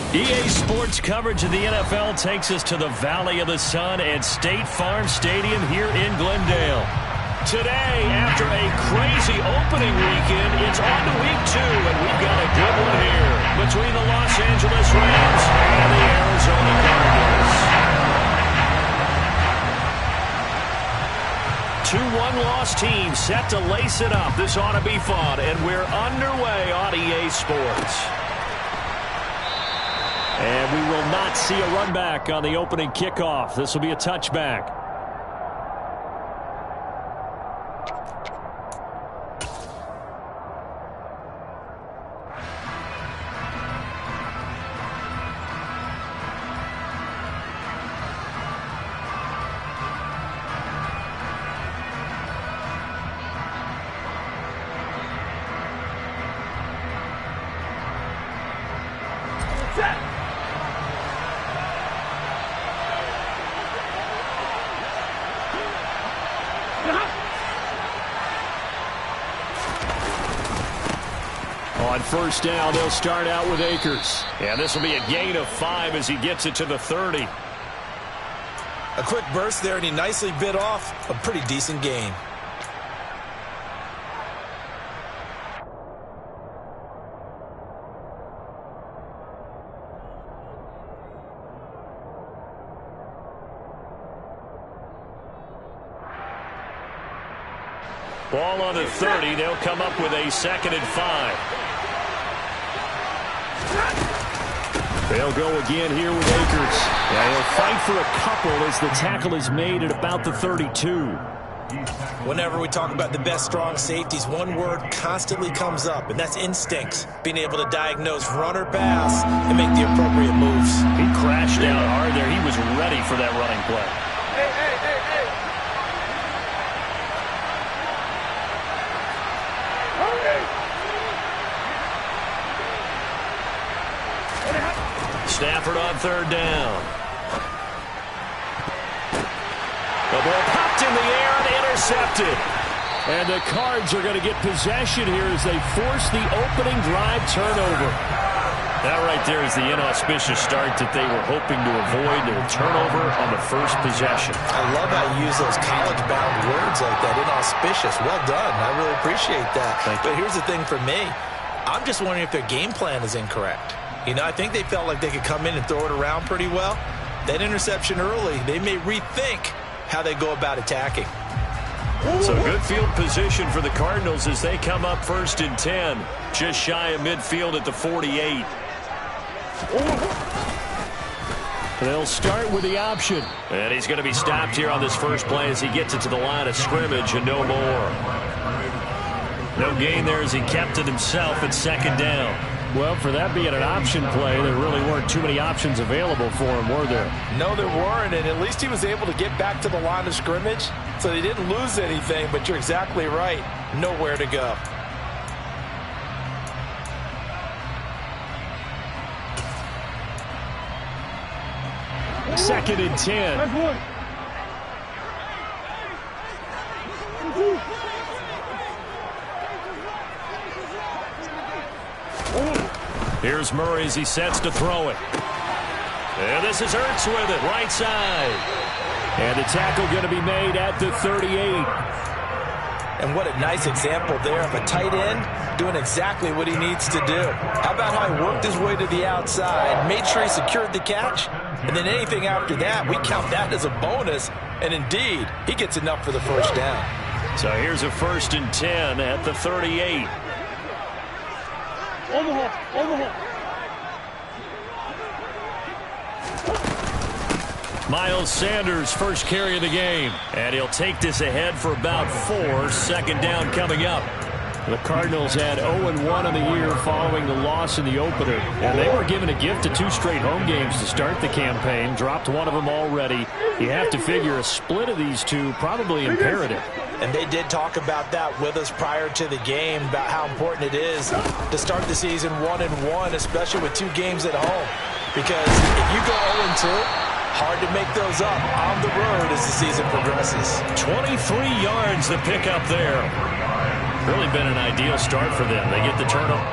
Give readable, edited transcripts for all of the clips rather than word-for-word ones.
EA Sports coverage of the NFL takes us to the Valley of the Sun at State Farm Stadium here in Glendale. Today, after a crazy opening weekend, it's on to week 2, and we've got a good one here between the Los Angeles Rams and the Arizona Cardinals. 2 one-loss teams set to lace it up. This ought to be fun, and we're underway on EA Sports. And we will not see a run back on the opening kickoff. This will be a touchback. On first down, they'll start out with Akers. And this will be a gain of 5 as he gets it to the 30. A quick burst there, and he nicely bit off a pretty decent gain. Ball on the 30. They'll come up with a 2nd and 5. They'll go again here with Akers. And he'll fight for a couple as the tackle is made at about the 32. Whenever we talk about the best strong safeties, one word constantly comes up, and that's instincts. Being able to diagnose run or pass and make the appropriate moves. He crashed out hard there. He was ready for that running play. Hey. Stafford on 3rd down. The ball popped in the air and intercepted. And the Cards are going to get possession here as they force the opening drive turnover. That right there is the inauspicious start that they were hoping to avoid, a turnover on the first possession. I love how you use those college-bound words like that, inauspicious. Well done. I really appreciate that. But here's the thing for me. I'm just wondering if their game plan is incorrect. You know, I think they felt like they could come in and throw it around pretty well. That interception early, they may rethink how they go about attacking. So good field position for the Cardinals as they come up 1st and 10. Just shy of midfield at the 48. They'll start with the option. And he's going to be stopped here on this first play as he gets it to the line of scrimmage and no more. No gain there as he kept it himself at 2nd down. Well, for that being an option play, there really weren't too many options available for him, were there? No, there weren't, and at least he was able to get back to the line of scrimmage, so they didn't lose anything, but you're exactly right. Nowhere to go. Second and 10. Here's Murray as he sets to throw it. And this is Ertz with it, right side. And the tackle going to be made at the 38. And what a nice example there of a tight end doing exactly what he needs to do. How about how he worked his way to the outside, made sure he secured the catch, and then anything after that, we count that as a bonus. And indeed, he gets enough for the first down. So here's a 1st and 10 at the 38. Overhaul. Miles Sanders, first carry of the game. And he'll take this ahead for about 4. 2nd down coming up. The Cardinals had 0-1 in the year following the loss in the opener. And they were given a gift of 2 straight home games to start the campaign. Dropped one of them already. You have to figure a split of these two probably imperative. And they did talk about that with us prior to the game, about how important it is to start the season 1-1, especially with 2 games at home. Because if you go 0-2, hard to make those up on the road as the season progresses. 23 yards to pick up there. Really been an ideal start for them. They get the turnover.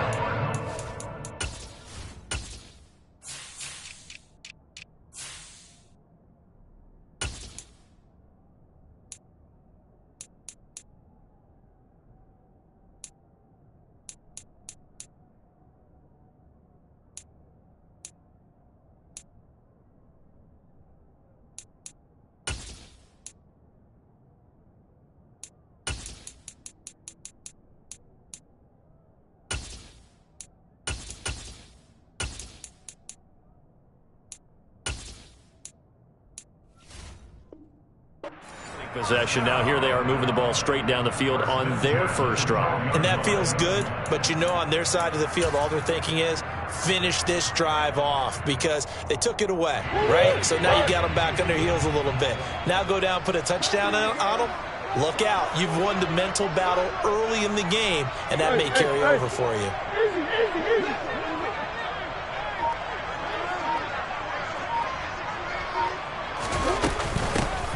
possession. Now here they are moving the ball straight down the field on their first drive. And that feels good, but you know on their side of the field, all they're thinking is finish this drive off because they took it away, right? So now you got them back on their heels a little bit. Now go down, put a touchdown on them. Look out. You've won the mental battle early in the game, and that may carry over for you.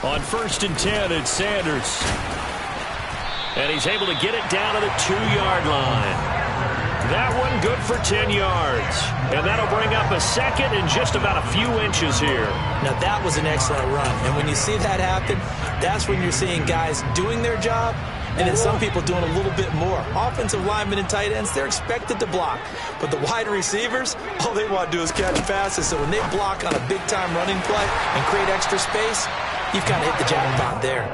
On 1st and 10, it's Sanders. And he's able to get it down to the 2-yard line. That one good for 10 yards. And that'll bring up a second and just about a few inches here. Now that was an excellent run. And when you see that happen, that's when you're seeing guys doing their job and then some people doing a little bit more. Offensive linemen and tight ends, they're expected to block. But the wide receivers, all they want to do is catch passes. So when they block on a big-time running play and create extra space, you've kind of hit the jackpot there.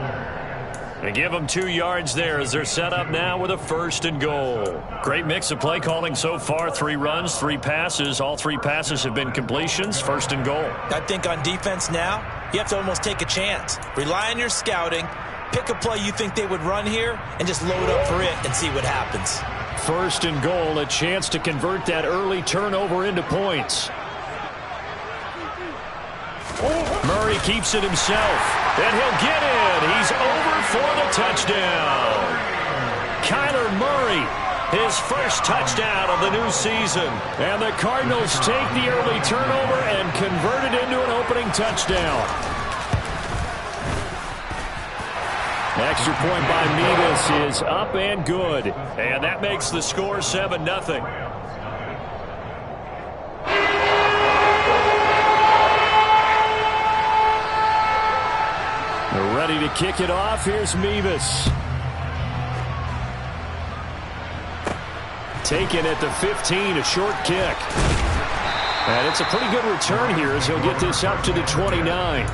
They give them 2 yards there as they're set up now with a 1st and goal. Great mix of play calling so far. 3 runs, 3 passes. All 3 passes have been completions. 1st and goal. I think on defense now, you have to almost take a chance. Rely on your scouting. Pick a play you think they would run here and just load up for it and see what happens. 1st and goal, a chance to convert that early turnover into points. Murray keeps it himself, and he'll get in. He's over for the touchdown. Kyler Murray, his first touchdown of the new season. And the Cardinals take the early turnover and convert it into an opening touchdown. Extra point by Mevis is up and good. And that makes the score 7-0. They're ready to kick it off. Here's Mevis. Taken at the 15, a short kick. And it's a pretty good return here as he'll get this up to the 29.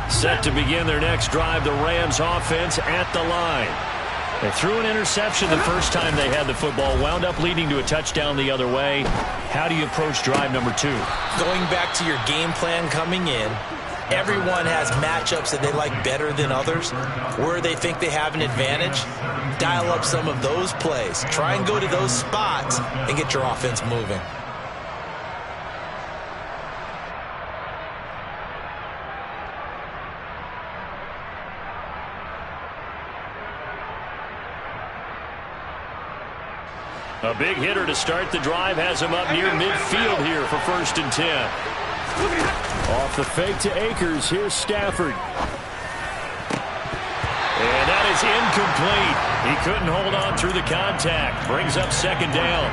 Set to begin their next drive, the Rams offense at the line. They threw an interception the first time they had the football, wound up leading to a touchdown the other way. How do you approach drive number 2? Going back to your game plan coming in, everyone has matchups that they like better than others. Where they think they have an advantage, dial up some of those plays. Try and go to those spots and get your offense moving. A big hitter to start the drive has him up near midfield here for 1st and 10. Off the fake to Akers. Here's Stafford. And that is incomplete. He couldn't hold on through the contact. Brings up 2nd down.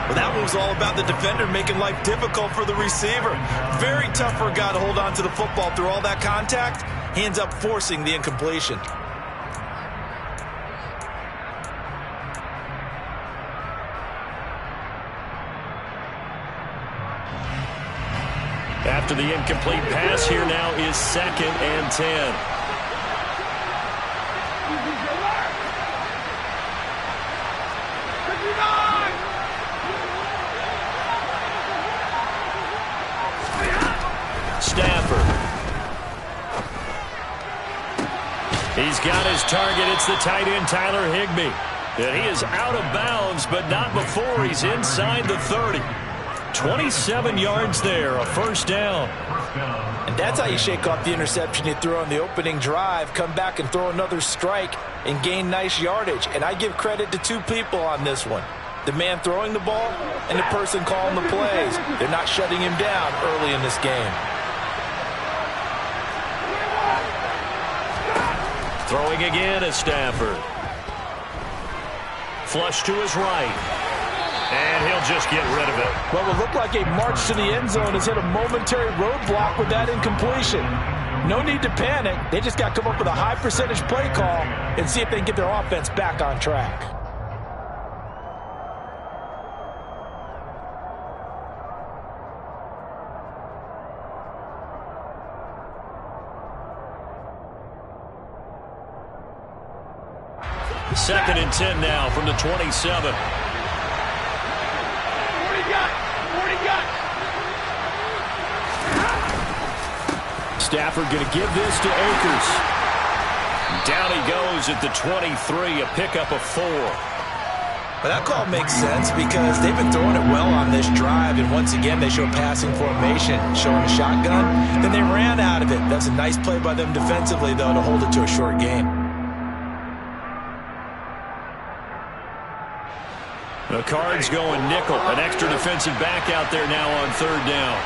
Well, that one was all about the defender making life difficult for the receiver. Very tough for a guy to hold on to the football through all that contact. He ends up forcing the incompletion. After the incomplete pass, here now is 2nd and 10. Stafford. He's got his target. It's the tight end, Tyler Higbee. And he is out of bounds, but not before he's inside the 30. 27 yards there, a 1st down. And that's how you shake off the interception you threw on the opening drive, come back and throw another strike and gain nice yardage. And I give credit to 2 people on this one. The man throwing the ball and the person calling the plays. They're not shutting him down early in this game. Throwing again is Stafford. Flush to his right. And he'll just get rid of it. Well, it looked like a march to the end zone has hit a momentary roadblock with that incompletion. No need to panic. They just got to come up with a high percentage play call and see if they can get their offense back on track. Second and 10 now from the 27. Stafford going to give this to Akers. Down he goes at the 23, a pickup of 4. Well, that call makes sense because they've been throwing it well on this drive, and once again they show passing formation, showing a shotgun. Then they ran out of it. That's a nice play by them defensively, though, to hold it to a short game. The Cards going nickel. An extra defensive back out there now on 3rd down.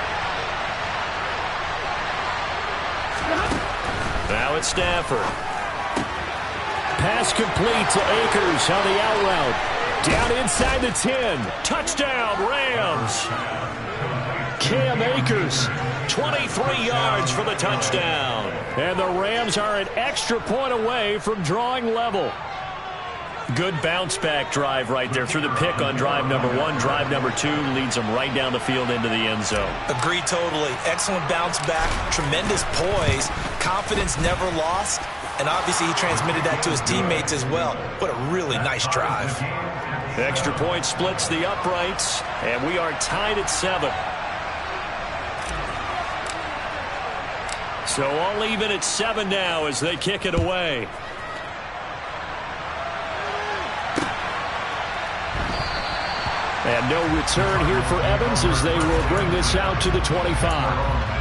Now it's Stafford. Pass complete to Akers on the out route. Down inside the 10. Touchdown, Rams. Cam Akers, 23 yards for the touchdown. And the Rams are an extra point away from drawing level. Good bounce-back drive right there through the pick on drive number 1. Drive number 2 leads them right down the field into the end zone. Agree totally. Excellent bounce back, tremendous poise, confidence never lost, and obviously he transmitted that to his teammates as well. What a really nice drive. Extra point splits the uprights, and we are tied at 7. So all even at 7 now as they kick it away. And no return here for Evans as they will bring this out to the 25.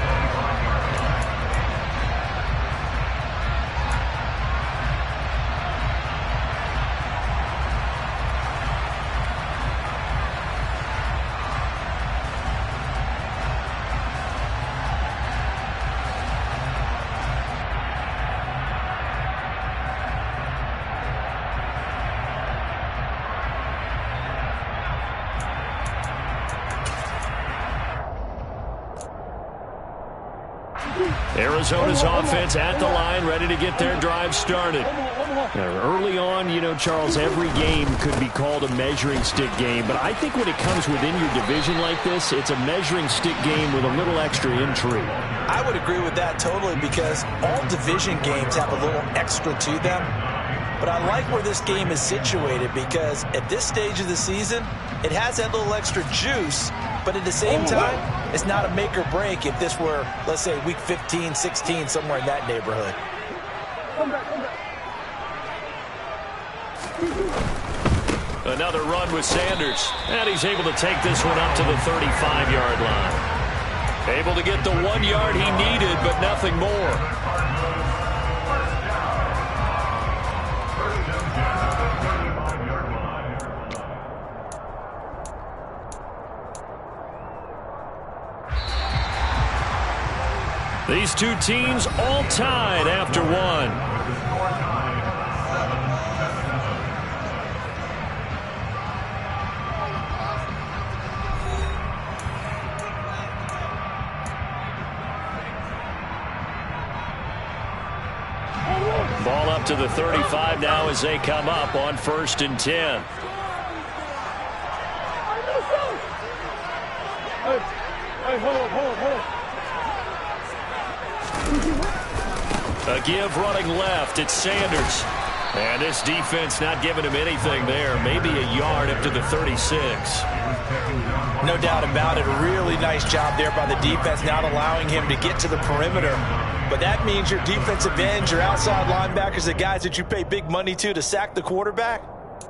Arizona's offense at the line, ready to get their drive started. Early on, you know, Charles, every game could be called a measuring stick game, but I think when it comes within your division like this, it's a measuring stick game with a little extra intrigue. I would agree with that totally because all division games have a little extra to them. But I like where this game is situated because at this stage of the season, it has that little extra juice, but at the same time, it's not a make or break if this were, let's say, week 15, 16, somewhere in that neighborhood. Another run with Sanders, and he's able to take this one up to the 35-yard line. Able to get the 1 yard he needed, but nothing more. These two teams all tied after 1. Ball up to the 35 now as they come up on 1st and 10. A give running left. It's Sanders. And this defense not giving him anything there. Maybe a yard up to the 36. No doubt about it. A really nice job there by the defense, not allowing him to get to the perimeter. But that means your defensive ends, your outside linebackers, the guys that you pay big money to sack the quarterback,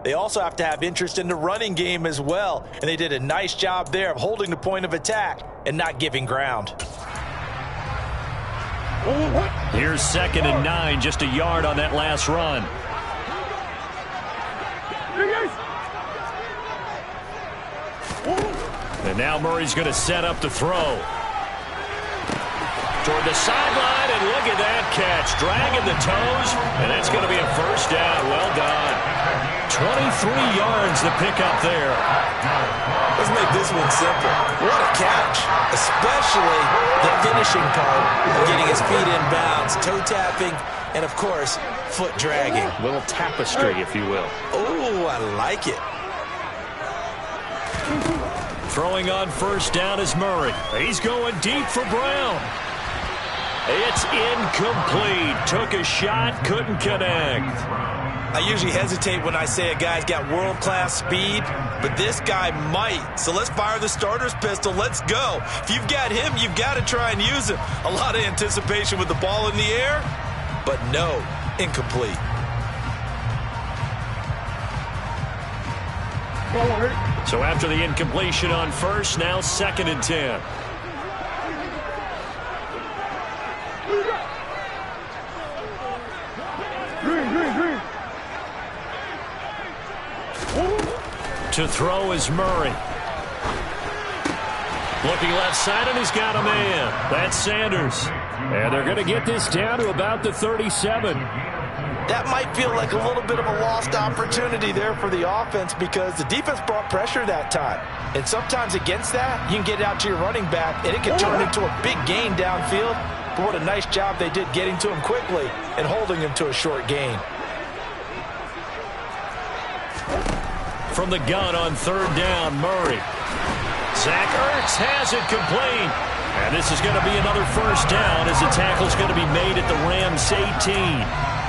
they also have to have interest in the running game as well. And they did a nice job there of holding the point of attack and not giving ground. Here's 2nd and 9, just a yard on that last run. And now Murray's going to set up the throw. Toward the sideline, and look at that catch. Dragging the toes, and that's going to be a 1st down. Well done. 23 yards to pick up there. Let's make this one simple. What a catch, especially the finishing part of getting his feet in bounds, toe tapping, and, of course, foot dragging. A little tapestry, if you will. Oh, I like it. Throwing on 1st down is Murray. He's going deep for Brown. It's incomplete. Took a shot, couldn't connect. I usually hesitate when I say a guy's got world-class speed, but this guy might. So let's fire the starter's pistol. Let's go. If you've got him, you've got to try and use him. A lot of anticipation with the ball in the air, but no, incomplete. So after the incompletion on first, now 2nd and 10. To throw is Murray. Looking left side, and he's got a man. That's Sanders. And they're going to get this down to about the 37. That might feel like a little bit of a lost opportunity there for the offense because the defense brought pressure that time. And sometimes against that, you can get it out to your running back, and it can turn into a big gain downfield. But what a nice job they did getting to him quickly and holding him to a short gain. From the gun on 3rd down, Murray. Zach Ertz has it complete. And this is going to be another first down as the tackle's going to be made at the Rams' 18.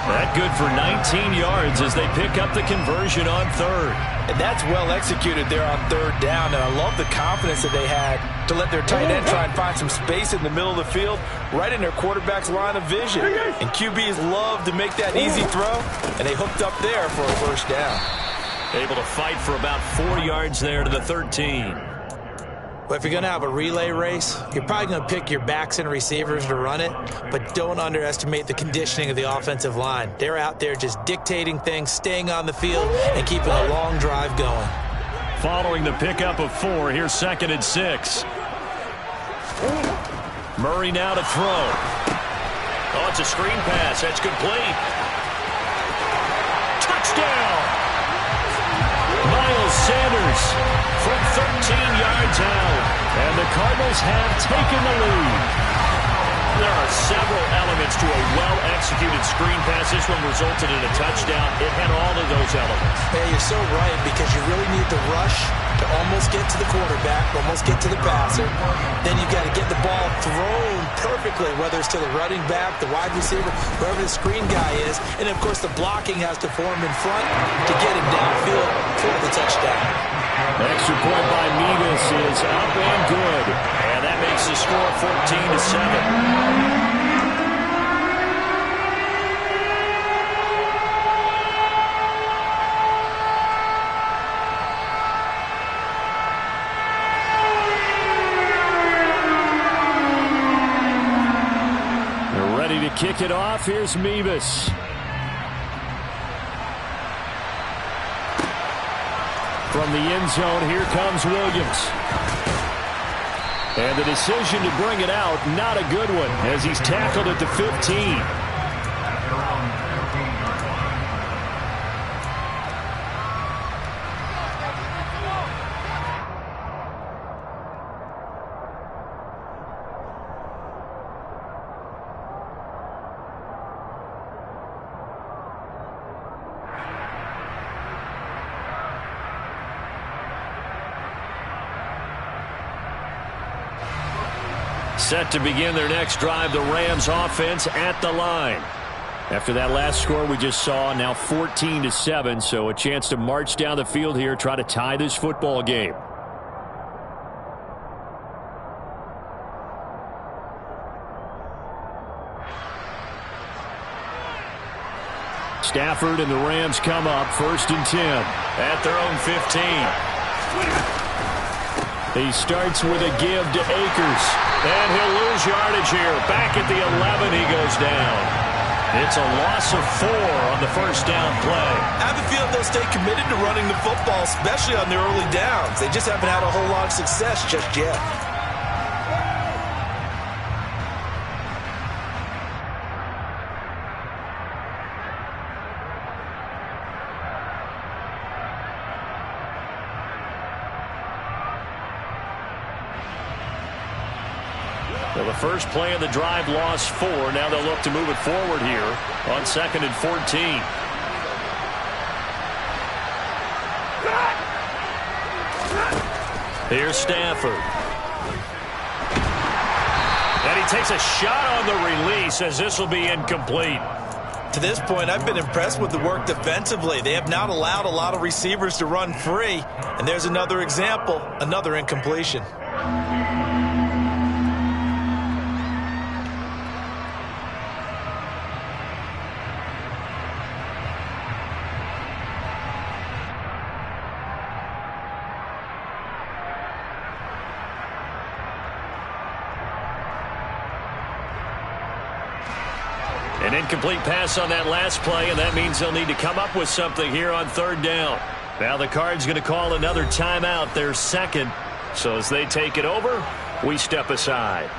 That good for 19 yards as they pick up the conversion on 3rd. And that's well executed there on 3rd down. And I love the confidence that they had to let their tight end try and find some space in the middle of the field, right in their quarterback's line of vision. And QBs love to make that easy throw, and they hooked up there for a first down. Able to fight for about 4 yards there to the 13. Well, if you're going to have a relay race, you're probably going to pick your backs and receivers to run it, but don't underestimate the conditioning of the offensive line. They're out there just dictating things, staying on the field, and keeping a long drive going. Following the pickup of 4, here's 2nd and 6. Murray now to throw. Oh, it's a screen pass. That's complete. Touchdown! Miles Sanders from 13 yards out. And the Cardinals have taken the lead. There are several elements to a well-executed screen pass. This one resulted in a touchdown. It had all of those elements. Hey, you're so right, because you really need the rush to almost get to the quarterback, almost get to the passer. Then you've got to get the ball thrown perfectly, whether it's to the running back, the wide receiver, wherever the screen guy is. And, of course, the blocking has to form in front to get him downfield for the touchdown. Extra point by Mevis is up and good. And that makes the score 14-7. To kick it off, here's Mevis. From the end zone, here comes Williams. And the decision to bring it out, not a good one, as he's tackled at the 15. Set to begin their next drive, the Rams offense at the line. After that last score we just saw, now 14-7, so a chance to march down the field here, try to tie this football game. Stafford and the Rams come up, 1st and 10 at their own 15. He starts with a give to Akers. And he'll lose yardage here. Back at the 11, he goes down. It's a loss of 4 on the first down play. I have a feeling they'll stay committed to running the football, especially on their early downs. They just haven't had a whole lot of success just yet. Well, the first play of the drive lost 4. Now they'll look to move it forward here on 2nd and 14. Here's Stafford. And he takes a shot on the release as this will be incomplete. To this point, I've been impressed with the work defensively. They have not allowed a lot of receivers to run free. And there's another example, another incompletion. An incomplete pass on that last play, and that means they'll need to come up with something here on third down. Now the Cards going to call another timeout, their second. So as they take it over, we step aside.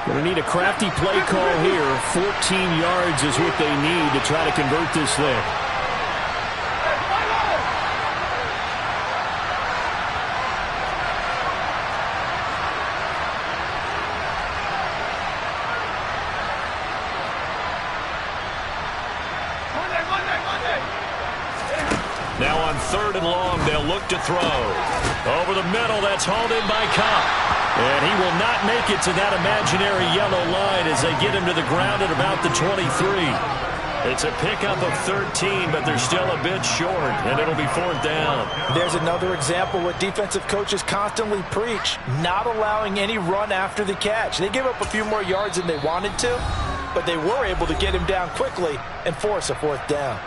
Going to need a crafty play call here. 14 yards is what they need to try to convert this thing. Now on third and long, they'll look to throw. Over the middle, that's hauled in by Cup. And he will not make it to that imaginary yellow line as they get him to the ground at about the 23. It's a pickup of 13, but they're still a bit short, and it'll be fourth down. There's another example what defensive coaches constantly preach, not allowing any run after the catch. They gave up a few more yards than they wanted to, but they were able to get him down quickly and force a fourth down.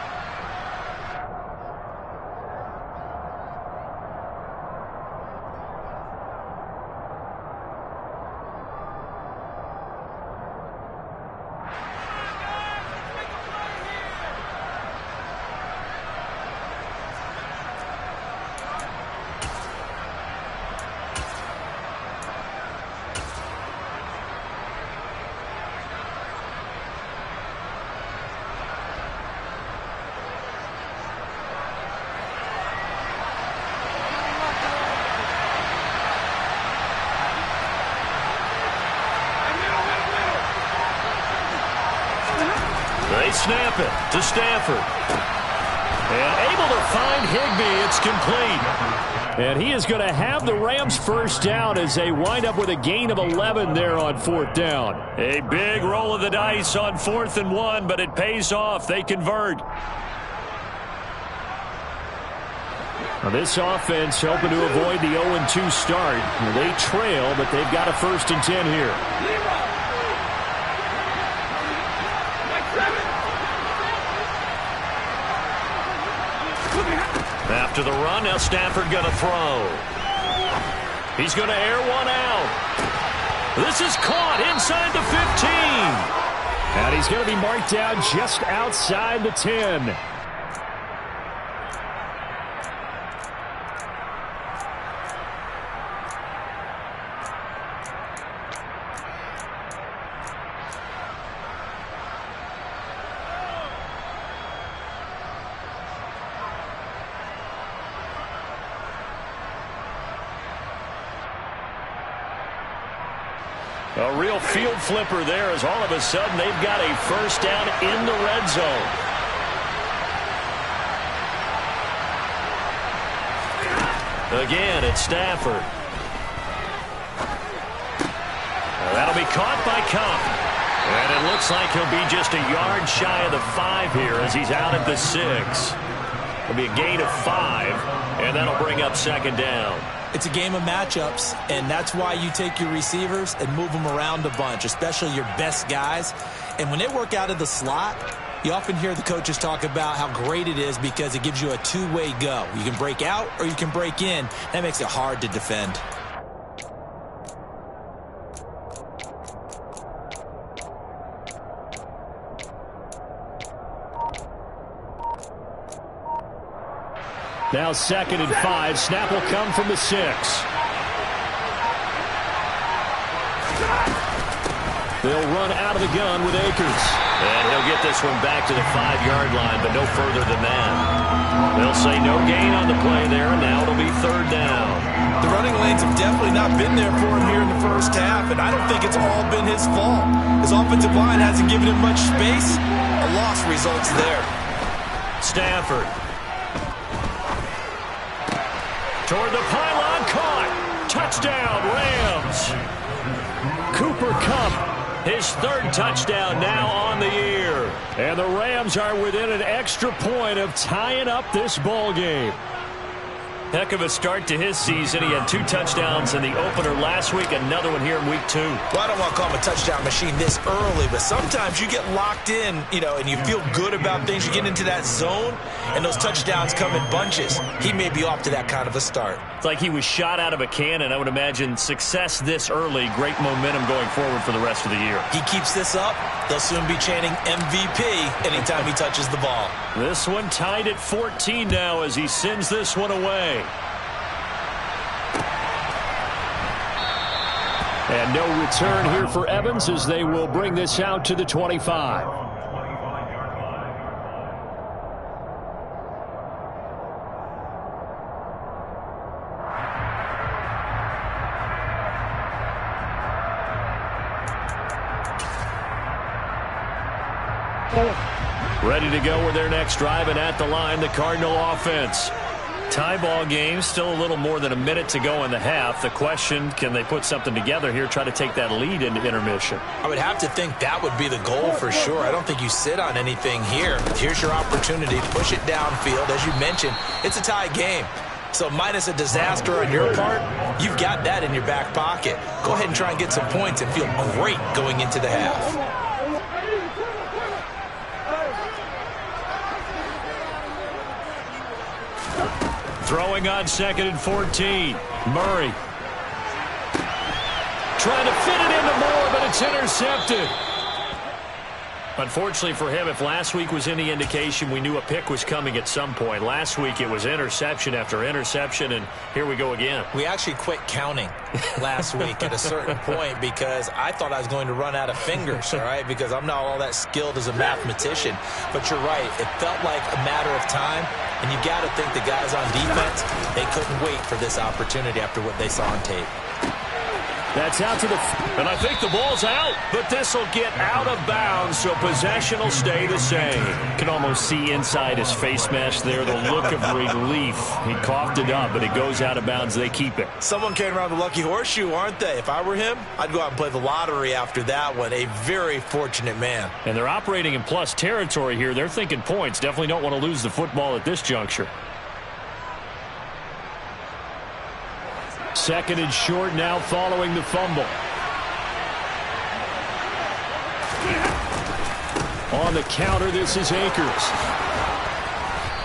They snap it to Stafford. And able to find Higbee. It's complete. And he is going to have the Rams first down as they wind up with a gain of 11 there on fourth down. A big roll of the dice on 4th and 1, but it pays off. They convert. Now this offense hoping to avoid the 0-2 start. They trail, but they've got a 1st and 10 here. After the run, now Stafford going to throw. He's going to air one out. This is caught inside the 15. And he's going to be marked down just outside the 10. A real field flipper there as all of a sudden they've got a first down in the red zone. Again, it's Stafford. That'll be caught by Cup. And it looks like he'll be just a yard shy of the 5 here as he's out at the 6. It'll be a gain of 5, and that'll bring up second down. It's a game of matchups, and that's why you take your receivers and move them around a bunch, especially your best guys. And when they work out of the slot, you often hear the coaches talk about how great it is because it gives you a two-way go. You can break out or you can break in. That makes it hard to defend. Now 2nd and 5. Snap will come from the 6. They'll run out of the gun with Akers. And he'll get this one back to the 5-yard line, but no further than that. They'll say no gain on the play there, and now it'll be third down. The running lanes have definitely not been there for him here in the first half, and I don't think it's all been his fault. His offensive line hasn't given him much space. A loss results there. Stafford. Toward the pylon, caught. Touchdown, Rams. Cooper Kupp, his third touchdown now on the year. And the Rams are within an extra point of tying up this ball game. Heck of a start to his season. He had 2 touchdowns in the opener last week, another one here in week 2. Well, I don't want to call him a touchdown machine this early, but sometimes you get locked in, and you feel good about things. You get into that zone, and those touchdowns come in bunches. He may be off to that kind of a start. It's like he was shot out of a cannon. I would imagine success this early, great momentum going forward for the rest of the year. He keeps this up, they'll soon be chanting MVP anytime he touches the ball. This one tied at 14 now as he sends this one away. And no return here for Evans as they will bring this out to the 25. Ready to go with their next drive, and at the line, the Cardinal offense. Tie ball game, still a little more than a minute to go in the half. The question, can they put something together here, try to take that lead into intermission? I would have to think that would be the goal for sure. I don't think you sit on anything here. Here's your opportunity. Push it downfield. As you mentioned, it's a tie game. So minus a disaster on your part, you've got that in your back pocket. Go ahead and try and get some points and feel great going into the half. Throwing on 2nd and 14. Murray. Trying to fit it into Moore, but it's intercepted. Unfortunately for him, if last week was any indication, we knew a pick was coming at some point. Last week it was interception after interception, and here we go again. We actually quit counting last week at a certain point because I thought I was going to run out of fingers, all right, because I'm not all that skilled as a mathematician. But you're right. It felt like a matter of time, and you got to think the guys on defense, they couldn't wait for this opportunity after what they saw on tape. That's out to the... And I think the ball's out, but this will get out of bounds, so possession will stay the same. You can almost see inside his face mask there the look of relief. He coughed it up, but it goes out of bounds. They keep it. Someone came around the lucky horseshoe, aren't they? If I were him, I'd go out and play the lottery after that one. A very fortunate man. And they're operating in plus territory here. They're thinking points. Definitely don't want to lose the football at this juncture. 2nd and short now following the fumble. On the counter, this is Akers.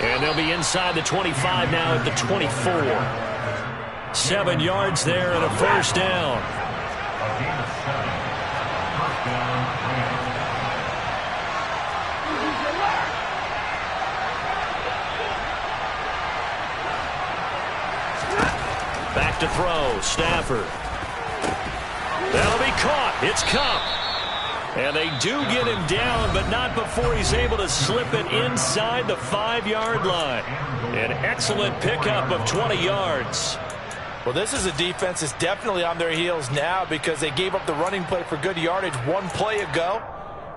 And they'll be inside the 25 now at the 24. 7 yards there and a first down. Back to throw, Stafford. That'll be caught. It's Kupp. And they do get him down, but not before he's able to slip it inside the 5-yard line. An excellent pickup of 20 yards. Well, this is a defense that's definitely on their heels now because they gave up the running play for good yardage 1 play ago.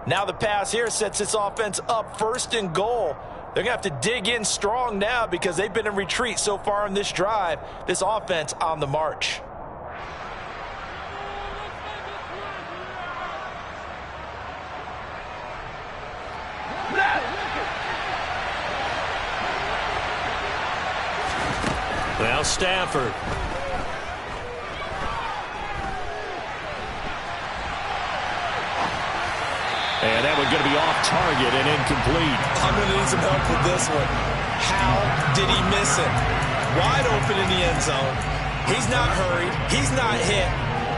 Now the pass here sets this offense up 1st and goal. They're going to have to dig in strong now because they've been in retreat so far in this drive. This offense on the march. Now Stafford. And that one's going to be off target and incomplete. I'm going to need some help with this one. How did he miss it? Wide open in the end zone. He's not hurried. He's not hit.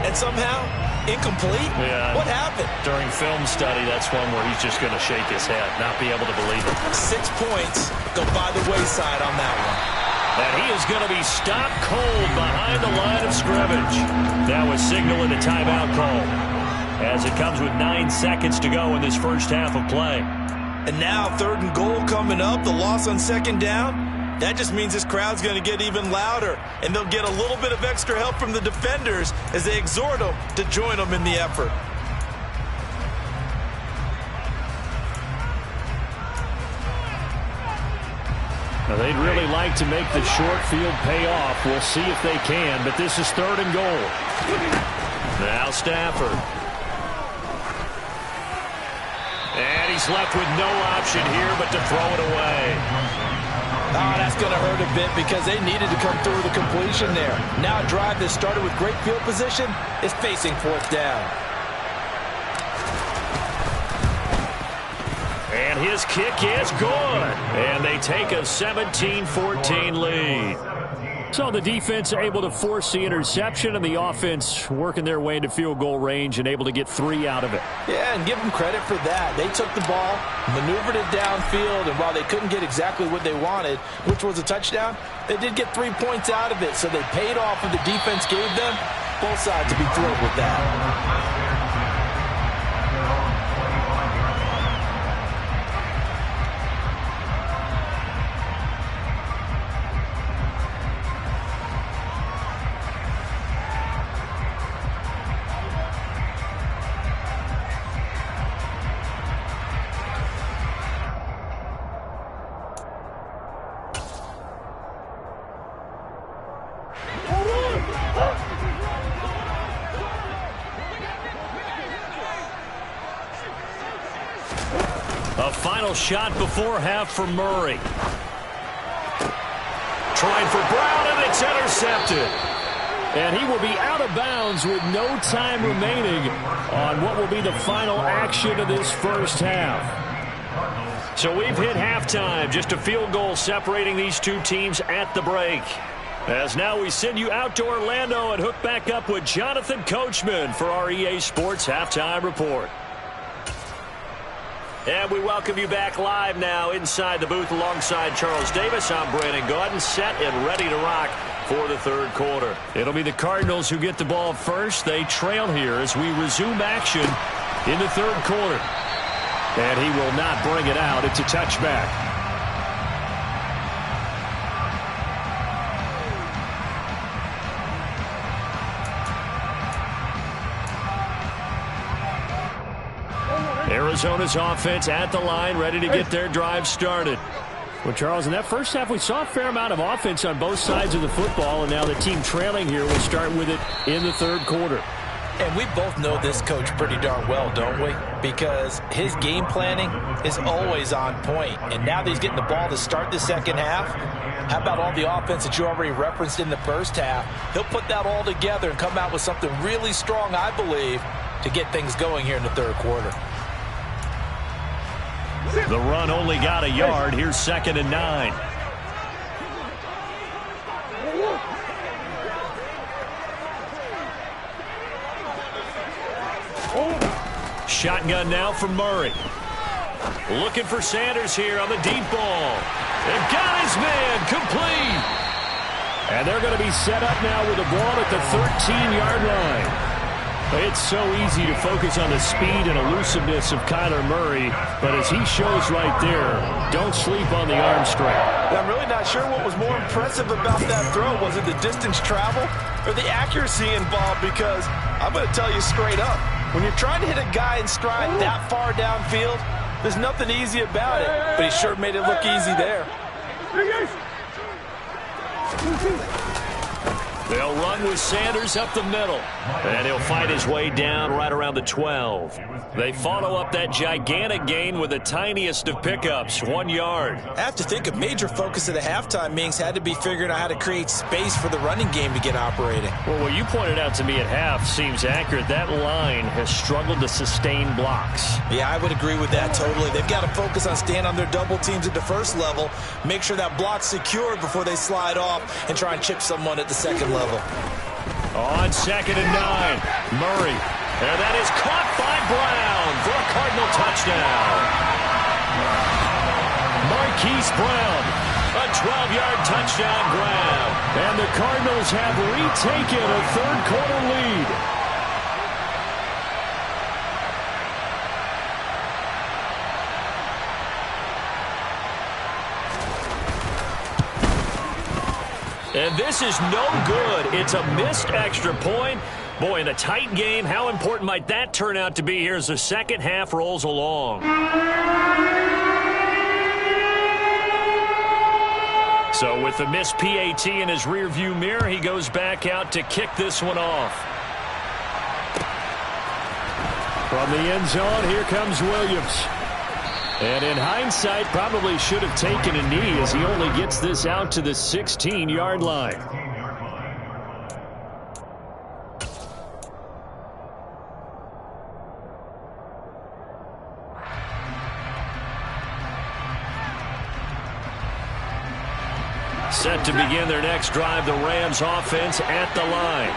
And somehow, incomplete? Yeah. What happened? During film study, that's one where he's just going to shake his head, not be able to believe it. 6 points go by the wayside on that one. And he is going to be stopped cold behind the line of scrimmage. That was signaling a timeout call, as it comes with 9 seconds to go in this first half of play. And now 3rd and goal coming up, the loss on 2nd down. That just means this crowd's going to get even louder, and they'll get a little bit of extra help from the defenders as they exhort them to join them in the effort. Now, they'd really like to make the short field pay off. We'll see if they can, but this is 3rd and goal. Now Stafford. And he's left with no option here but to throw it away. Oh, that's going to hurt a bit because they needed to come through with a completion there. Now a drive that started with great field position is facing 4th down. And his kick is good. And they take a 17-14 lead. So the defense able to force the interception, and the offense working their way into field goal range and able to get 3 out of it. Yeah, and give them credit for that. They took the ball, maneuvered it downfield, and while they couldn't get exactly what they wanted, which was a touchdown, they did get 3 points out of it. So they paid off what the defense gave them. Both sides to be thrilled with that. A final shot before half for Murray. Trying for Brown, and it's intercepted. And he will be out of bounds with no time remaining on what will be the final action of this first half. So we've hit halftime. Just a field goal separating these two teams at the break. As now we send you out to Orlando and hook back up with Jonathan Coachman for our EA Sports Halftime Report. And we welcome you back live now inside the booth alongside Charles Davis. I'm Brandon Gaudin, set and ready to rock for the 3rd quarter. It'll be the Cardinals who get the ball first. They trail here as we resume action in the 3rd quarter. And he will not bring it out. It's a touchback. Arizona's offense at the line, ready to get their drive started. Well, Charles, in that first half, we saw a fair amount of offense on both sides of the football, and now the team trailing here will start with it in the 3rd quarter. And we both know this coach pretty darn well, don't we? Because his game planning is always on point. And now that he's getting the ball to start the 2nd half, how about all the offense that you already referenced in the first half? He'll put that all together and come out with something really strong, I believe, to get things going here in the 3rd quarter. The run only got a yard. Here's 2nd and 9. Shotgun now from Murray. Looking for Sanders here on the deep ball. And got his man complete. And they're going to be set up now with the ball at the 13-yard line. It's so easy to focus on the speed and elusiveness of Kyler Murray, but as he shows right there, don't sleep on the arm strength. I'm really not sure what was more impressive about that throw. Was it the distance travel or the accuracy involved? Because I'm going to tell you straight up, when you're trying to hit a guy in stride that far downfield, there's nothing easy about it. But he sure made it look easy there. They'll run with Sanders up the middle. And he'll fight his way down right around the 12. They follow up that gigantic gain with the tiniest of pickups, 1 yard. I have to think a major focus of the halftime meetings had to be figuring out how to create space for the running game to get operating. Well, what you pointed out to me at half seems accurate. That line has struggled to sustain blocks. Yeah, I would agree with that totally. They've got to focus on staying on their double teams at the first level, make sure that block's secured before they slide off and try and chip someone at the second level. On 2nd and 9, Murray. And that is caught by Brown for a Cardinal touchdown. Marquise Brown, a 12-yard touchdown grab. And the Cardinals have retaken a 3rd quarter lead. And this is no good. It's a missed extra point. Boy, in a tight game, how important might that turn out to be here as the 2nd half rolls along? So with the missed PAT in his rearview mirror, he goes back out to kick this one off. From the end zone, here comes Williams. And in hindsight, probably should have taken a knee as he only gets this out to the 16-yard line. Set to begin their next drive, the Rams offense at the line.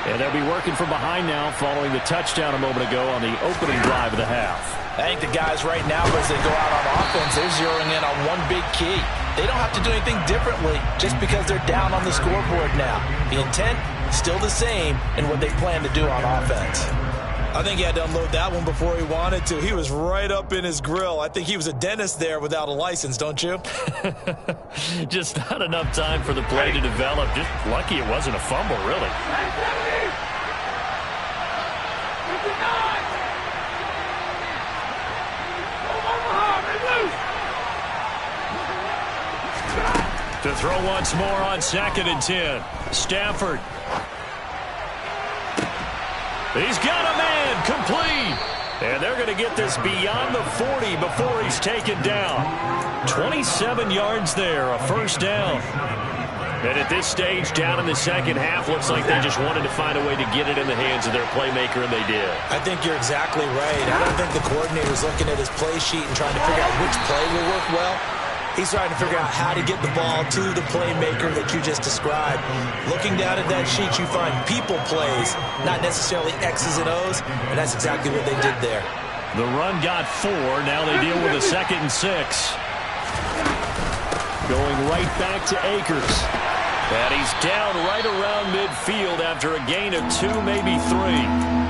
And they'll be working from behind now following the touchdown a moment ago on the opening drive of the half. I think the guys right now, as they go out on offense, they're zeroing in on one big key. They don't have to do anything differently just because they're down on the scoreboard now. The intent, still the same in what they plan to do on offense. I think he had to unload that one before he wanted to. He was right up in his grill. I think he was a dentist there without a license, don't you? Just not enough time for the play to develop. Just lucky it wasn't a fumble, really. To throw once more on 2nd and 10. Stafford. He's got a man complete. And they're going to get this beyond the 40 before he's taken down. 27 yards there, a first down. And at this stage, down in the second half, looks like they just wanted to find a way to get it in the hands of their playmaker, and they did. I think you're exactly right. I don't think the coordinator's looking at his play sheet and trying to figure out which play will work well. He's trying to figure out how to get the ball to the playmaker that you just described. Looking down at that sheet, you find people plays, not necessarily X's and O's, and that's exactly what they did there. The run got 4. Now they deal with a 2nd and 6. Going right back to Akers. And he's down right around midfield after a gain of 2, maybe 3.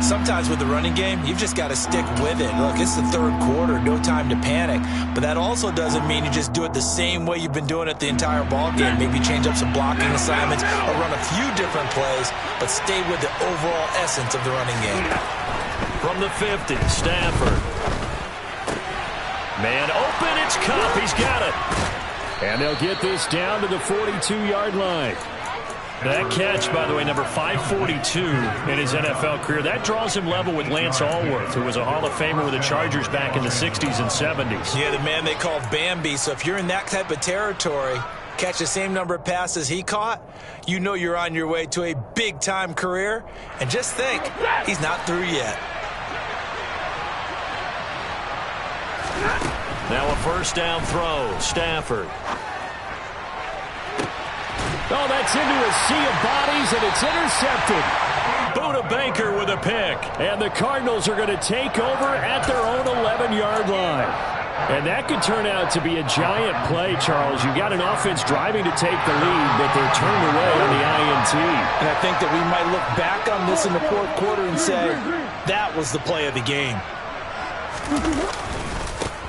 Sometimes with the running game, you've just got to stick with it. Look, it's the third quarter, no time to panic. But that also doesn't mean you just do it the same way you've been doing it the entire ball game. Maybe change up some blocking assignments or run a few different plays, but stay with the overall essence of the running game. From the 50, Stafford. Man open, it's Kupp. He's got it. And they'll get this down to the 42-yard line. That catch, by the way, number 542 in his NFL career. That draws him level with Lance Allworth, who was a Hall of Famer with the Chargers back in the 60s and 70s. Yeah, the man they called Bambi. So if you're in that type of territory, catch the same number of passes he caught, you know you're on your way to a big-time career. And just think, he's not through yet. Now a first down throw. Stafford. Oh, that's into a sea of bodies, and it's intercepted. Buda Baker with a pick. And the Cardinals are going to take over at their own 11-yard line. And that could turn out to be a giant play, Charles. You got an offense driving to take the lead, but they're turned away on the INT. And I think that we might look back on this in the fourth quarter and say, that was the play of the game.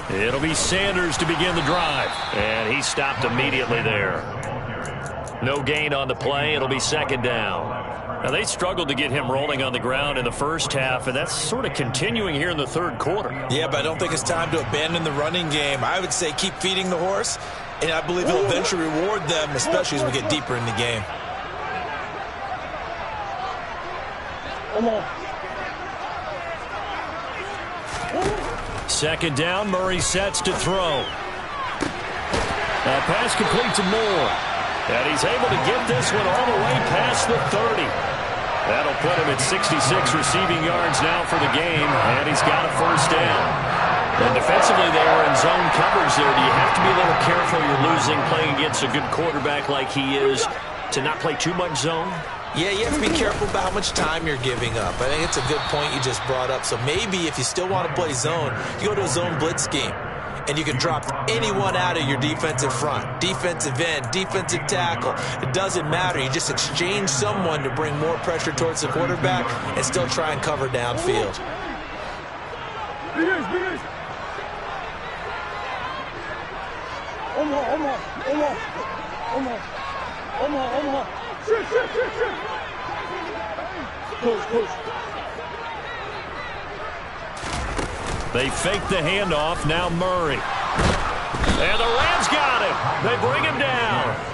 It'll be Sanders to begin the drive. And he stopped immediately there. No gain on the play. It'll be 2nd down. Now, they struggled to get him rolling on the ground in the first half, and that's sort of continuing here in the third quarter. Yeah, but I don't think it's time to abandon the running game. I would say keep feeding the horse, and I believe he'll eventually reward them, especially as we get deeper in the game. Come on. 2nd down, Murray sets to throw. Pass complete to Moore. And he's able to get this one all the way past the 30. That'll put him at 66 receiving yards now for the game, and he's got a first down. And defensively, they are in zone coverage there. Do you have to be a little careful you're losing playing against a good quarterback like he is to not play too much zone? Yeah, you have to be careful about how much time you're giving up. I think it's a good point you just brought up. So maybe if you still want to play zone, you go to a zone blitz scheme. And you can drop anyone out of your defensive front, defensive end, defensive tackle. It doesn't matter. You just exchange someone to bring more pressure towards the quarterback and still try and cover downfield. Push. They fake the handoff. Now Murray. And the Rams got him. They bring him down.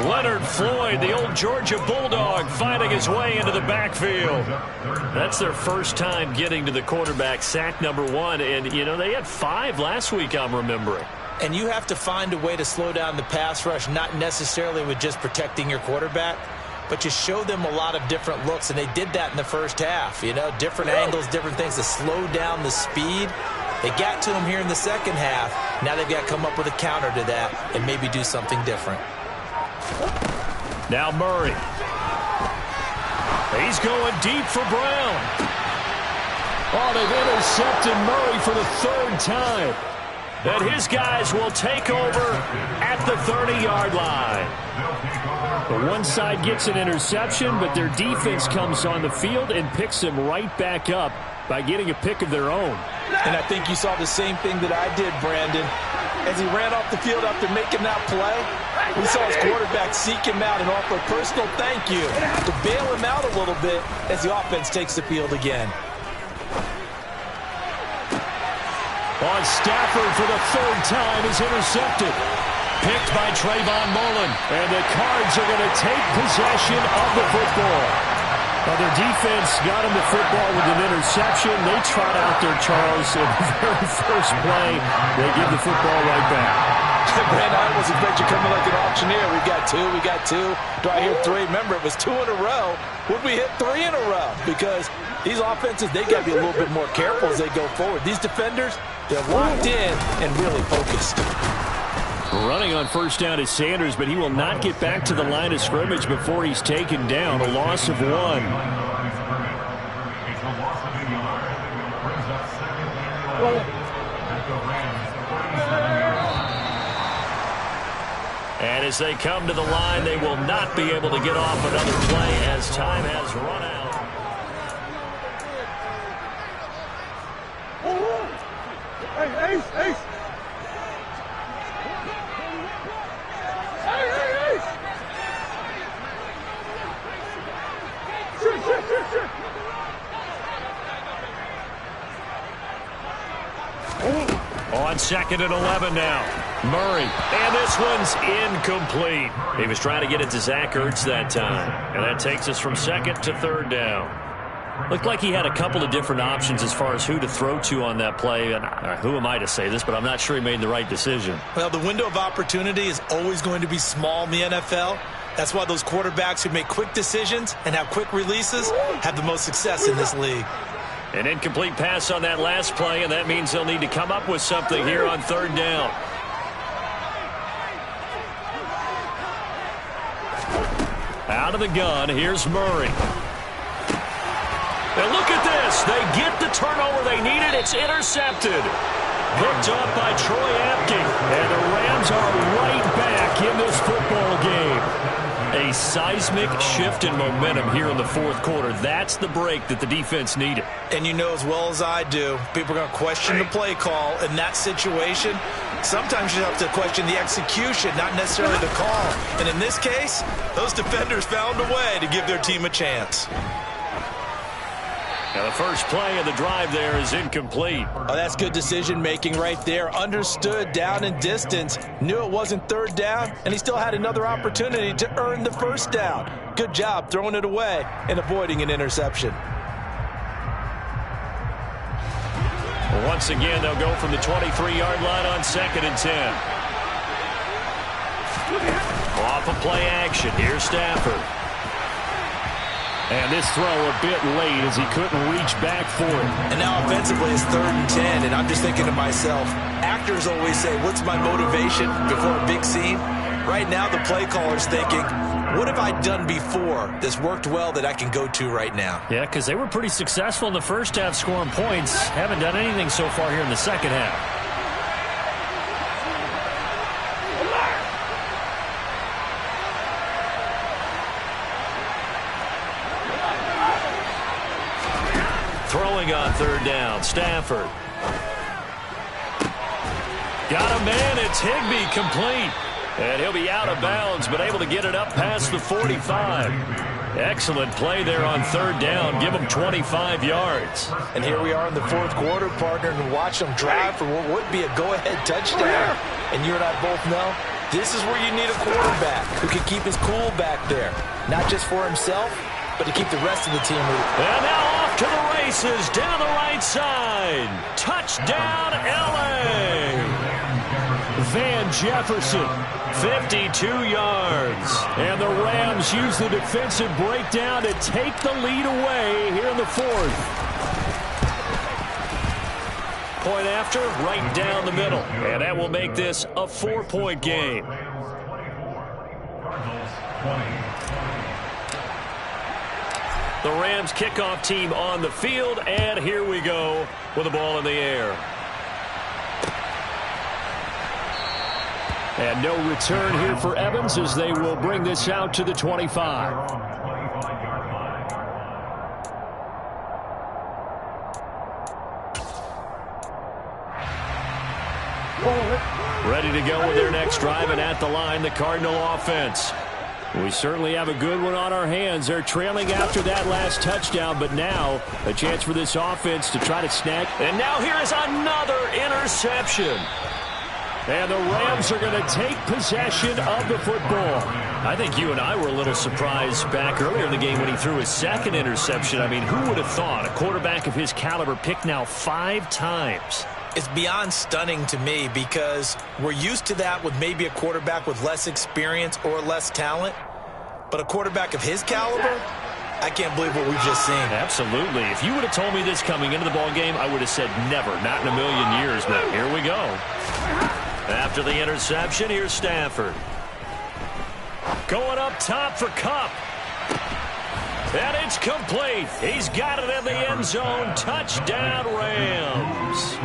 Leonard Floyd, the old Georgia Bulldog, finding his way into the backfield. That's their first time getting to the quarterback, sack number 1. And, you know, they had 5 last week, I'm remembering. And you have to find a way to slow down the pass rush, not necessarily with just protecting your quarterback, but you show them a lot of different looks, and they did that in the first half. You know, different angles, different things to slow down the speed. They got to him here in the second half. Now they've got to come up with a counter to that and maybe do something different. Now Murray. He's going deep for Brown. Oh, they've intercepted Murray for the 3rd time. And his guys will take over at the 30-yard line. The one side gets an interception, but their defense comes on the field and picks him right back up by getting a pick of their own. And I think you saw the same thing that I did, Brandon. As he ran off the field after making that play, we saw his quarterback seek him out and offer a personal thank you to bail him out a little bit as the offense takes the field again. On Stafford for the 3rd time is intercepted. Picked by Trayvon Mullen. And the Cards are going to take possession of the football. Now their defense got him the football with an interception. They trot out there, Charles, in the very first play. They give the football right back. Brandon, I was expecting you coming like an auctioneer. We got 2. Do I hear 3? Remember, it was 2 in a row. Would we hit 3 in a row? Because these offenses, they got to be a little bit more careful as they go forward. These defenders, they're locked in and really focused. Running on first down is Sanders, but he will not get back to the line of scrimmage before he's taken down. A loss of 1. And as they come to the line, they will not be able to get off another play as time has run out. Ace. On 2nd and 11 now. Murray. And this one's incomplete. He was trying to get it to Zach Ertz that time. And that takes us from 2nd to 3rd down. Looked like he had a couple of different options as far as who to throw to on that play. And who am I to say this, but I'm not sure he made the right decision. Well, the window of opportunity is always going to be small in the NFL. That's why those quarterbacks who make quick decisions and have quick releases have the most success in this league. An incomplete pass on that last play, and that means they'll need to come up with something here on 3rd down. Out of the gun, here's Murray. And look at this. They get the turnover they needed. It's intercepted. Picked up by Troy Apke. And the Rams are right back in this football game. A seismic shift in momentum here in the 4th quarter. That's the break that the defense needed. And you know as well as I do, people are going to question the play call in that situation. Sometimes you have to question the execution, not necessarily the call. And in this case, those defenders found a way to give their team a chance. Now the first play of the drive there is incomplete. Oh, that's good decision-making right there. Understood down and distance. Knew it wasn't 3rd down, and he still had another opportunity to earn the 1st down. Good job throwing it away and avoiding an interception. Once again, they'll go from the 23-yard line on 2nd and 10. Off of play action. Here's Stafford. And this throw a bit late as he couldn't reach back for it. And now offensively it's 3rd and 10, and I'm just thinking to myself, actors always say, what's my motivation before a big scene? Right now the play caller's thinking, what have I done before that's worked well that I can go to right now? Yeah, because they were pretty successful in the first half scoring points. Haven't done anything so far here in the second half. Throwing on 3rd down, Stafford. Got a man, it's Higbee complete. And he'll be out of bounds, but able to get it up past the 45. Excellent play there on third down. Give them 25 yards. And here we are in the fourth quarter, partner, and watch them drive for what would be a go-ahead touchdown. And you and I both know this is where you need a quarterback who can keep his cool back there. Not just for himself, but to keep the rest of the team moving. And now off to the races down the right side. Touchdown, L.A. Van Jefferson, 52 yards. And the Rams use the defensive breakdown to take the lead away here in the fourth. Point after, right down the middle. And that will make this a 4-point game. The Rams kickoff team on the field, and here we go with the ball in the air. And no return here for Evans as they will bring this out to the 25. Ready to go with their next drive, and at the line, the Cardinal offense. We certainly have a good one on our hands. They're trailing after that last touchdown, but now a chance for this offense to try to snag. And now here is another interception. And the Rams are going to take possession of the football. I think you and I were a little surprised back earlier in the game when he threw his second interception. I mean, who would have thought a quarterback of his caliber picked now 5 times? It's beyond stunning to me because we're used to that with maybe a quarterback with less experience or less talent. But a quarterback of his caliber, I can't believe what we've just seen. Absolutely. If you would have told me this coming into the ballgame, I would have said never, not in a million years. But here we go. After the interception, here's Stafford. Going up top for Kupp. And it's complete. He's got it in the end zone. Touchdown, Rams.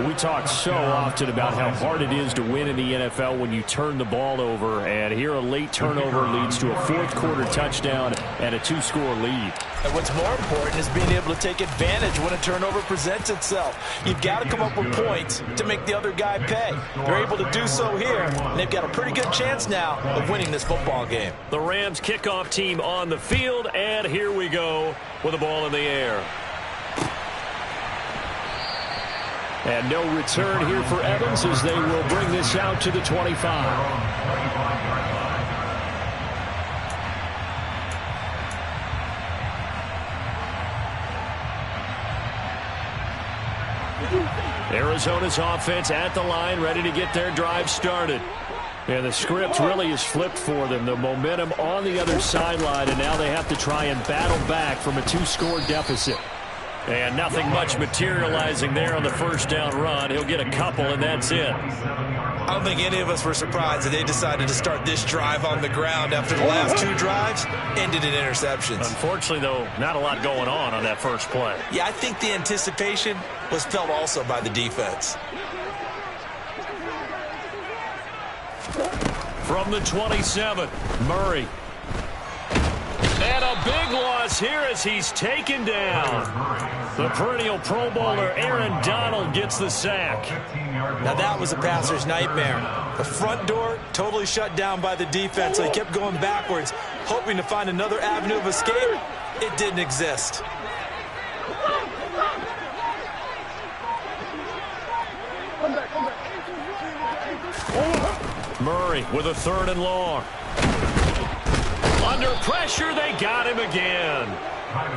We talk so often about how hard it is to win in the NFL when you turn the ball over. And here a late turnover leads to a fourth-quarter touchdown and a 2-score lead. And what's more important is being able to take advantage when a turnover presents itself. You've got to come up with points to make the other guy pay. They're able to do so here, and they've got a pretty good chance now of winning this football game. The Rams kickoff team on the field, and here we go with the ball in the air. And no return here for Evans as they will bring this out to the 25. Arizona's offense at the line, ready to get their drive started. And the script really is flipped for them. The momentum on the other sideline, and now they have to try and battle back from a 2-score deficit. And nothing much materializing there on the first down run. He'll get a couple, and that's it. I don't think any of us were surprised that they decided to start this drive on the ground after the last 2 drives ended in interceptions. Unfortunately, though, not a lot going on that first play. Yeah, I think the anticipation was felt also by the defense. From the 27, Murray. And a big loss here as he's taken down. The perennial Pro Bowler Aaron Donald gets the sack. Now that was a passer's nightmare. The front door totally shut down by the defense, so he kept going backwards, hoping to find another avenue of escape. It didn't exist. Murray with a 3rd and long. Under pressure, they got him again.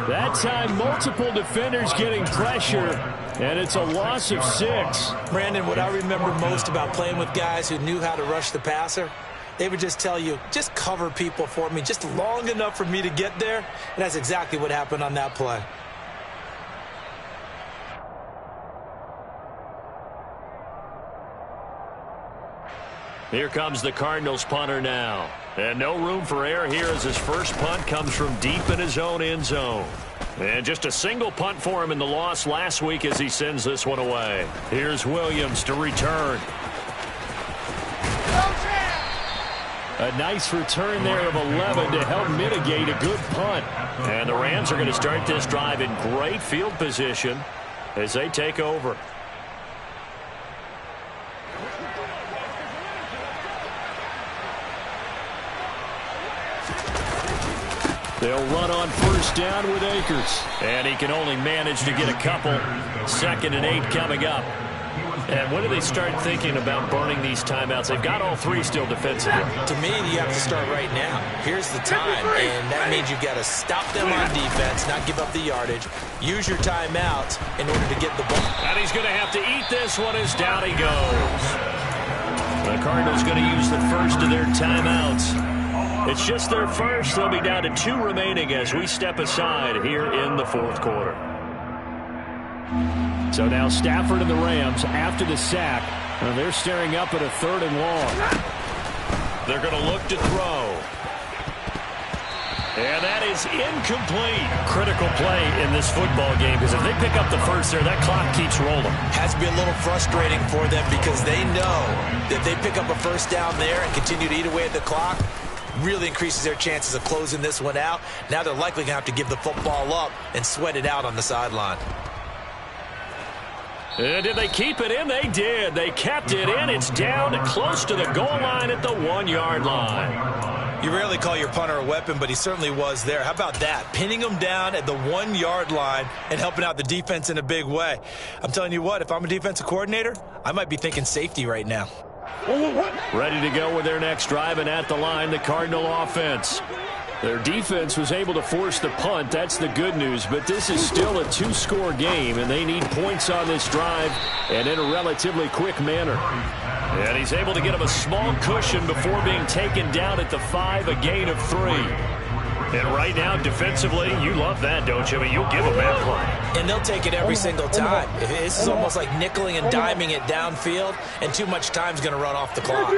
That time, multiple defenders getting pressure, and it's a loss of 6. Brandon, what I remember most about playing with guys who knew how to rush the passer, they would just tell you, just cover people for me, just long enough for me to get there, and that's exactly what happened on that play. Here comes the Cardinals punter now. And no room for error here as his first punt comes from deep in his own end zone. And just a single punt for him in the loss last week as he sends this one away. Here's Williams to return. A nice return there of 11 to help mitigate a good punt. And the Rams are going to start this drive in great field position as they take over. They'll run on first down with Akers. And he can only manage to get a couple. 2nd and 8 coming up. And when do they start thinking about burning these timeouts? They've got all 3 still defensively. To me, you have to start right now. Here's the time, and that means you've got to stop them on defense, not give up the yardage. Use your timeouts in order to get the ball. And he's going to have to eat this one as down he goes. The Cardinals going to use the first of their timeouts. It's just their first. They'll be down to 2 remaining as we step aside here in the 4th quarter. So now Stafford and the Rams, after the sack, they're staring up at a 3rd and long. They're going to look to throw. And that is incomplete. Critical play in this football game, because if they pick up the first there, that clock keeps rolling. Has to be a little frustrating for them because they know that they pick up a first down there and continue to eat away at the clock, really increases their chances of closing this one out. Now they're likely going to have to give the football up and sweat it out on the sideline. And did they keep it in? They did. They kept it in. It's down close to the goal line at the 1-yard line. You rarely call your punter a weapon, but he certainly was there. How about that? Pinning him down at the 1-yard line and helping out the defense in a big way. I'm telling you what, if I'm a defensive coordinator, I might be thinking safety right now. Ready to go with their next drive, and at the line, the Cardinal offense. Their defense was able to force the punt. That's the good news. But this is still a 2-score game, and they need points on this drive and in a relatively quick manner. And he's able to get him a small cushion before being taken down at the 5, a gain of 3. And right now, defensively, you love that, don't you? I mean, you'll give them that play. And they'll take it every single time. This is almost like nickeling and diming it downfield, and too much time's going to run off the clock.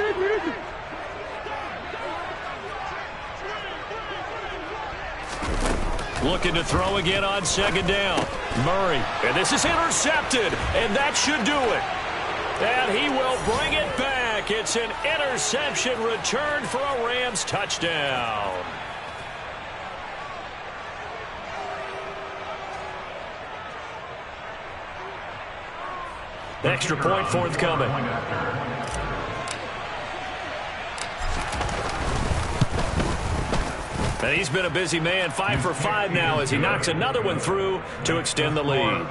Looking to throw again on 2nd down. Murray. And this is intercepted. And that should do it. And he will bring it back. It's an interception return for a Rams touchdown. Extra point forthcoming. And he's been a busy man, 5 for 5 now as he knocks another one through to extend the lead.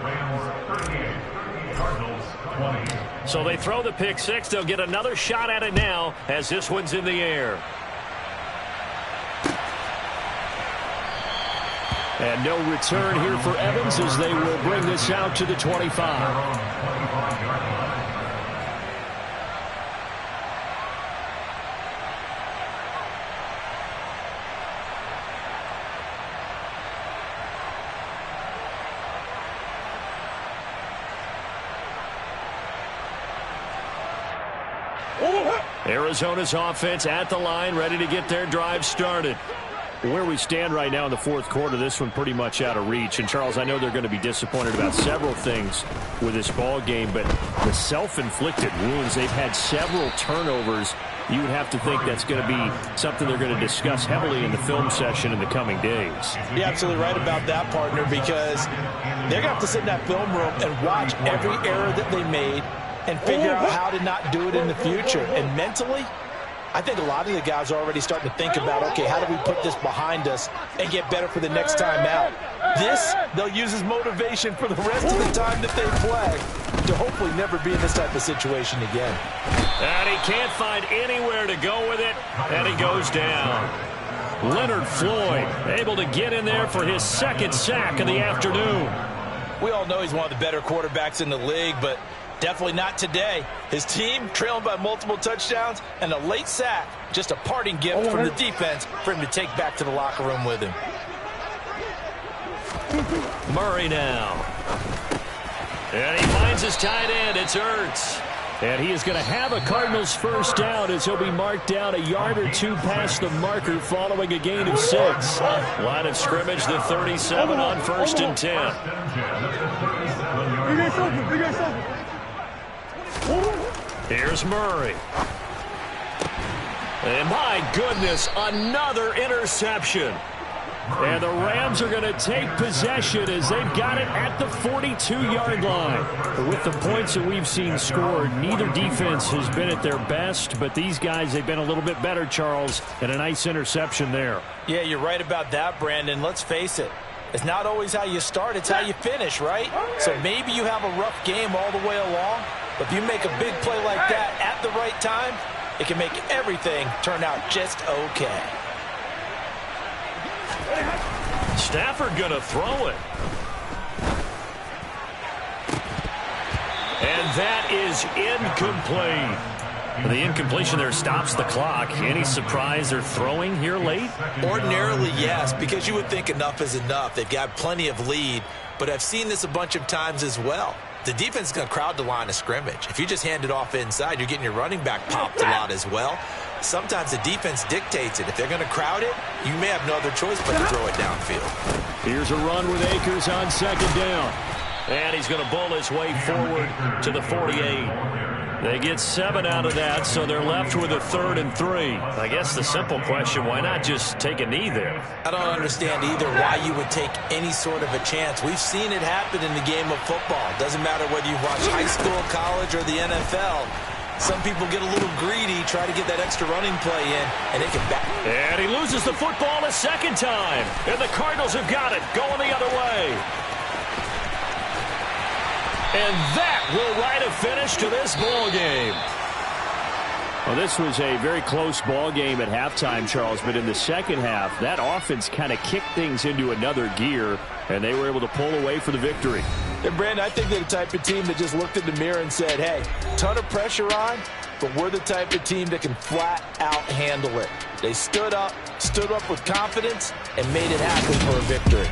So they throw the pick 6. They'll get another shot at it now as this one's in the air. And no return here for Evans as they will bring this out to the 25. Arizona's offense at the line, ready to get their drive started. Where we stand right now in the 4th quarter, this one pretty much out of reach. And, Charles, I know they're going to be disappointed about several things with this ball game, but the self-inflicted wounds, they've had several turnovers. You would have to think that's going to be something they're going to discuss heavily in the film session in the coming days. You're absolutely right about that, partner, because they're going to have to sit in that film room and watch every error that they made and figure out how to not do it in the future. And mentally, I think a lot of the guys are already starting to think about, okay, how do we put this behind us and get better for the next time out? This, they'll use as motivation for the rest of the time that they play to hopefully never be in this type of situation again. And he can't find anywhere to go with it, and he goes down. Leonard Floyd able to get in there for his 2nd sack of the afternoon. We all know he's one of the better quarterbacks in the league, but definitely not today. His team trailing by multiple touchdowns and a late sack. Just a parting gift from the defense for him to take back to the locker room with him. Murray now. And he finds his tight end. It's Ertz. And he is going to have a Cardinals first down as he'll be marked down a yard or 2 past the marker following a gain of 6. Line of scrimmage, the 37 on 1st and 10. Here's Murray. And my goodness, another interception. And the Rams are going to take possession as they've got it at the 42-yard line. With the points that we've seen scored, neither defense has been at their best, but these guys, they've been a little bit better, Charles, and a nice interception there. Yeah, you're right about that, Brandon. Let's face it. It's not always how you start, it's how you finish, right? So maybe you have a rough game all the way along, but if you make a big play like that at the right time, it can make everything turn out just okay. Stafford going to throw it. And that is incomplete. The incompletion there stops the clock. Any surprise they're throwing here late? Ordinarily, yes, because you would think enough is enough. They've got plenty of lead, but I've seen this a bunch of times as well. The defense is going to crowd the line of scrimmage. If you just hand it off inside, you're getting your running back popped a lot as well. Sometimes the defense dictates it. If they're going to crowd it, you may have no other choice but to throw it downfield. Here's a run with Akers on second down. And he's going to bowl his way forward to the 48. They get 7 out of that, so they're left with a 3rd and 3. I guess the simple question, why not just take a knee there? I don't understand either why you would take any sort of a chance. We've seen it happen in the game of football. Doesn't matter whether you watch high school, college, or the NFL. Some people get a little greedy, try to get that extra running play in, and it can back. And he loses the football a second time. And the Cardinals have got it, going the other way. And that will write a finish to this ball game. Well, this was a very close ball game at halftime, Charles, but in the second half, that offense kind of kicked things into another gear, and they were able to pull away for the victory. And, Brandon, I think they're the type of team that just looked in the mirror and said, hey, ton of pressure on, but we're the type of team that can flat out handle it. They stood up with confidence, and made it happen for a victory.